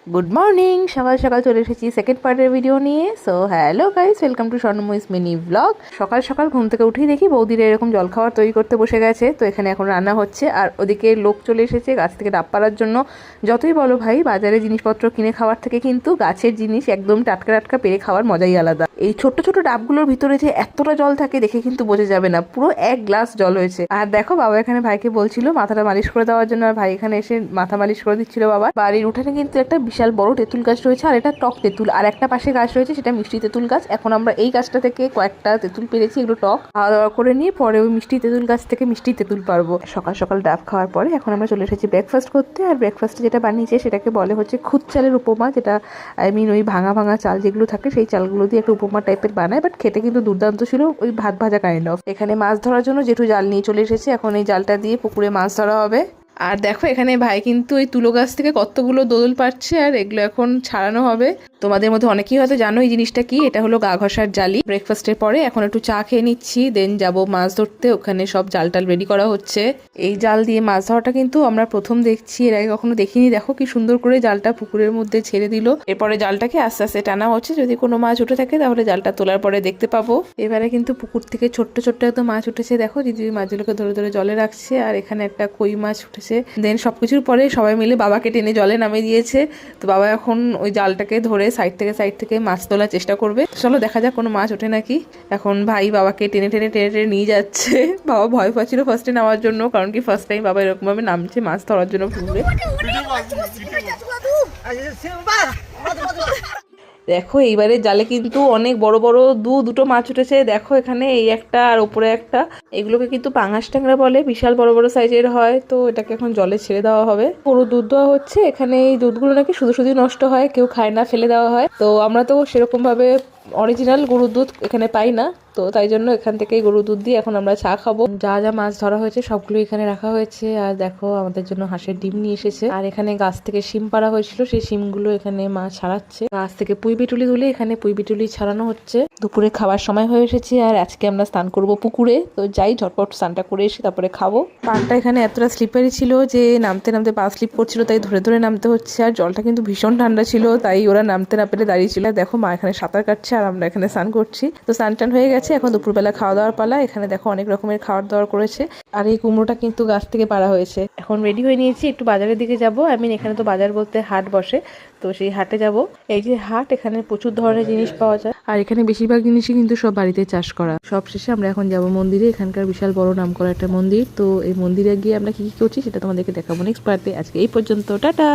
Good morning, সকাল সকাল চলে এসেছি সেকেন্ড পার্টের ভিডিও নিয়ে। So hello guys, welcome to Swarnamoyee's mini blog. সকাল সকাল ঘুম থেকে উঠেই দেখি বৌদিরা এরকম জলখাবার তৈরি করতে বসে গেছে। তো এখানে এখন রান্না হচ্ছে, আর ওদিকে লোক চলে এসেছে গাছ থেকে ডাব পাড়ার জন্য। যতই বলো ভাই, বাজারে জিনিসপত্র কিনে খাওয়ার থেকে কিন্তু গাছের জিনিস একদম টাটকা টাটকা পেরে খাওয়ার মজাই আলাদা। এই ছোট্ট ছোট ডাবগুলোর ভিতরে যে এতটা জল থাকে দেখে কিন্তু বোঝা যাবে না, পুরো 1 গ্লাস জল হয়েছে। আর দেখো, বাবা এখানে ভাইকে বলছিল মাথাটা মালিশ করে দেওয়ার জন্য, আর ভাই এখানে এসে মাথা মালিশ করে দিচ্ছিল। বাবা বাড়ির উঠানে কিন্তু একটা বিশাল বড় তেঁতুল গাছ রয়েছে, আর এটা টক তেঁতুল। আর একটা পাশে গাছ রয়েছে, সেটা মিষ্টি তেঁতুল গাছ। এখন আমরা এই গাছটা থেকে কয়েকটা তেঁতুল পেরেছি, এগুলো টক। খাওয়া দাওয়া করে নিয়ে পরে ওই মিষ্টি তেঁতুল গাছ থেকে মিষ্টি তেঁতুল পারবো। সকাল সকাল ডাব খাওয়ার পরে এখন আমরা চলে এসেছি ব্রেকফাস্ট করতে। আর ব্রেকফাস্টে যেটা বানিয়েছে সেটাকে বলে হচ্ছে খুদ চালের উপমা, যেটা ওই ভাঙা ভাঙা চাল যেগুলো থাকে সেই চালগুলো দিয়ে একটা উপমা টাইপের বানায়, বাট খেতে কিন্তু দুর্দান্ত ছিল, ওই ভাত ভাজা কাইন্ড অফ। এখানে মাছ ধরার জন্য জেঠু জাল নিয়ে চলে এসেছে, এখন এই জালটা দিয়ে পুকুরে মাছ ধরা হবে। আর দেখো, এখানে ভাই কিন্তু ওই তুলো গাছ থেকে কতগুলো দোদল পাচ্ছে, আর এগুলো এখন ছাড়ানো হবে। তোমাদের মধ্যে অনেকেই হয়তো জানো এই জিনিসটা কি। এটা হলো গা ঘষার জালি। ব্রেকফাস্টের পরে এখন একটু চা খেয়ে নিচ্ছি, দেন যাব মাছ ধরতে। ওখানে সব জাল টাল রেডি করা হচ্ছে। এই জাল দিয়ে মাছ ধরাটা কিন্তু আমরা প্রথম দেখছি, এর আগে কখনো দেখিনি। দেখো কি সুন্দর করে জালটা পুকুরের মধ্যে ছেড়ে দিল। এরপরে জালটাকে আস্তে আস্তে টানা হচ্ছে, যদি কোনো মাছ উঠে থাকে তাহলে জালটা তোলার পরে দেখতে পাবো। এবারে কিন্তু পুকুর থেকে ছোট্ট ছোট্ট একটা মাছ উঠেছে, দেখো দিদি মাছগুলোকে ধরে ধরে জলে রাখছে। আর এখানে একটা কই মাছ উঠেছে। দেন সবকিছুর পরে সবাই মিলে বাবাকে টেনে জলে নামিয়ে দিয়েছে। তো বাবা এখন ওই জালটাকে ধরে সাইড থেকে মাছ তোলার চেষ্টা করবে। চলো দেখা যাক কোনো মাছ ওঠে নাকি। এখন ভাই বাবাকে টেনে টেনে টেনে টেনে নিয়ে যাচ্ছে। বাবা ভয় পাচ্ছিল ফার্স্টে নামার জন্য, কারণ কি ফার্স্ট টাইম বাবা এরকম ভাবে নামছে মাছ ধরার জন্য পুকুরে। দেখো এইবারে জালে কিন্তু অনেক বড় বড় দুটো মাছ উঠেছে। দেখো এখানে এই একটা আর ওপরে একটা। এগুলোকে কিন্তু পাঙাশ ট্যাংরা বলে, বিশাল বড় বড় সাইজের হয়। তো এটাকে এখন জলে ছেড়ে দেওয়া হবে। পুরো দুধ দেওয়া হচ্ছে। এখানে এই দুধগুলো নাকি শুধু শুধু নষ্ট হয়, কেউ খায় না, ফেলে দেওয়া হয়। তো আমরা তো সেরকম ভাবে অরিজিনাল গরুর দুধ এখানে পাই না, তো তাই জন্য এখান থেকেই গরুর দুধ দিয়ে এখন আমরা চা খাবো। যা যা মাছ ধরা হয়েছে সবগুলো এখানে রাখা হয়েছে। আর দেখো আমাদের জন্য হাঁসের ডিম নিয়ে এসেছে। আর এখানে গাছ থেকে শিম পাড়া হয়েছিল, সেই শিমগুলো এখানে মা ছাড়াচ্ছে। গাছ থেকে পুঁই বিটুলি তুলে এখানে পুঁই বিটুলি ছাড়ানো হচ্ছে। দুপুরে খাবার সময় হয়ে এসেছে, আর আজকে আমরা স্নান করব পুকুরে। তো যাই ঝটপট স্নানটা করে এসে তারপরে খাবো। পানটা এখানে এতটা স্লিপারি ছিল যে নামতে নামতে পা স্লিপ করছিল, তাই ধরে ধরে নামতে হচ্ছে। আর জলটা কিন্তু ভীষণ ঠান্ডা ছিল, তাই ওরা নামতে না পেরে দাঁড়িয়েছিল। দেখো মা এখানে সাঁতার কাটছে, আর আমরা এখানে স্নান করছি। তো স্নান টান হয়ে গেছে, এখন দুপুরবেলা খাওয়া দাওয়ার পালা। এখানে দেখো অনেক রকমের খাওয়ার দাওয়ার করেছে। আর এই কুমড়োটা কিন্তু গাছ থেকে পাড়া হয়েছে। এখন রেডি হয়ে নিয়েছি, একটু বাজারের দিকে যাব। এখানে তো বাজার বলতে হাট বসে, তো সেই হাটে যাব। এই যে হাট, এখানে প্রচুর ধরনের জিনিস পাওয়া যায়। আর এখানে বেশিরভাগ জিনিসই কিন্তু সব বাড়িতে চাষ করা। সব শেষে আমরা এখন যাব মন্দিরে। এখানকার বিশাল বড় নাম করা একটা মন্দির। তো এই মন্দিরে গিয়ে আমরা কি কি করছি সেটা তোমাদেরকে দেখাবো নেক্সট পার্টে। আজকে এই পর্যন্ত, টাটা।